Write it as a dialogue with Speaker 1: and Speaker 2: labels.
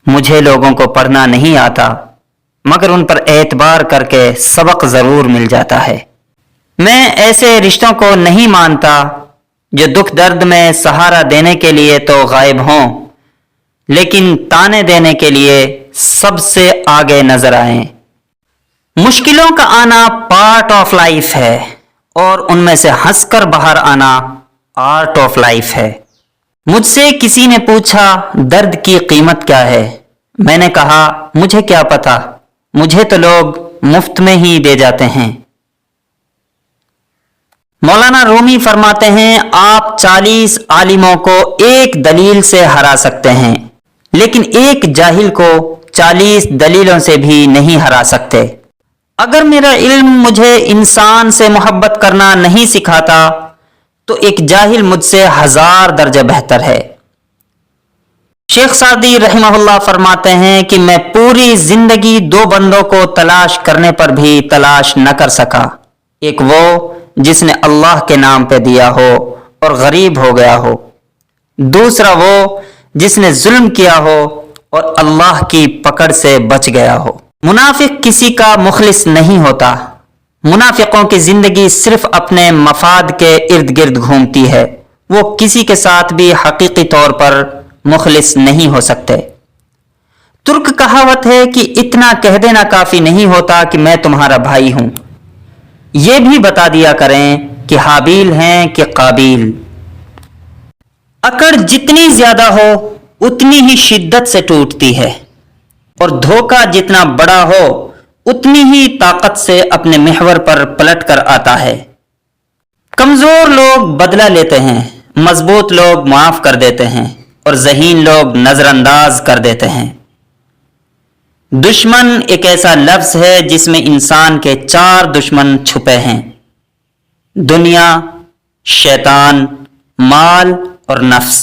Speaker 1: مجھے لوگوں کو پڑھنا نہیں آتا، مگر ان پر اعتبار کر کے سبق ضرور مل جاتا ہے۔ میں ایسے رشتوں کو نہیں مانتا جو دکھ درد میں سہارا دینے کے لیے تو غائب ہوں، لیکن تانے دینے کے لیے سب سے آگے نظر آئیں۔ مشکلوں کا آنا پارٹ آف لائف ہے، اور ان میں سے ہنس کر باہر آنا آرٹ آف لائف ہے۔ مجھ سے کسی نے پوچھا درد کی قیمت کیا ہے؟ میں نے کہا مجھے کیا پتا، مجھے تو لوگ مفت میں ہی دے جاتے ہیں۔ مولانا رومی فرماتے ہیں آپ 40 عالموں کو ایک دلیل سے ہرا سکتے ہیں، لیکن ایک جاہل کو 40 دلیلوں سے بھی نہیں ہرا سکتے۔ اگر میرا علم مجھے انسان سے محبت کرنا نہیں سکھاتا تو ایک جاہل مجھ سے 1000 درجہ بہتر ہے۔ شیخ سعدی رحمہ اللہ فرماتے ہیں کہ میں پوری زندگی 2 بندوں کو تلاش کرنے پر بھی تلاش نہ کر سکا، ایک وہ جس نے اللہ کے نام پہ دیا ہو اور غریب ہو گیا ہو، دوسرا وہ جس نے ظلم کیا ہو اور اللہ کی پکڑ سے بچ گیا ہو۔ منافق کسی کا مخلص نہیں ہوتا۔ منافقوں کی زندگی صرف اپنے مفاد کے ارد گرد گھومتی ہے، وہ کسی کے ساتھ بھی حقیقی طور پر مخلص نہیں ہو سکتے۔ ترک کہاوت ہے کہ اتنا کہہ دینا کافی نہیں ہوتا کہ میں تمہارا بھائی ہوں، یہ بھی بتا دیا کریں کہ حابیل ہیں کہ قابیل۔ اکڑ جتنی زیادہ ہو اتنی ہی شدت سے ٹوٹتی ہے، اور دھوکہ جتنا بڑا ہو اتنی ہی طاقت سے اپنے محور پر پلٹ کر آتا ہے۔ کمزور لوگ بدلہ لیتے ہیں، مضبوط لوگ معاف کر دیتے ہیں، اور ذہین لوگ نظر انداز کر دیتے ہیں۔ دشمن ایک ایسا لفظ ہے جس میں انسان کے 4 دشمن چھپے ہیں: دنیا، شیطان، مال اور نفس۔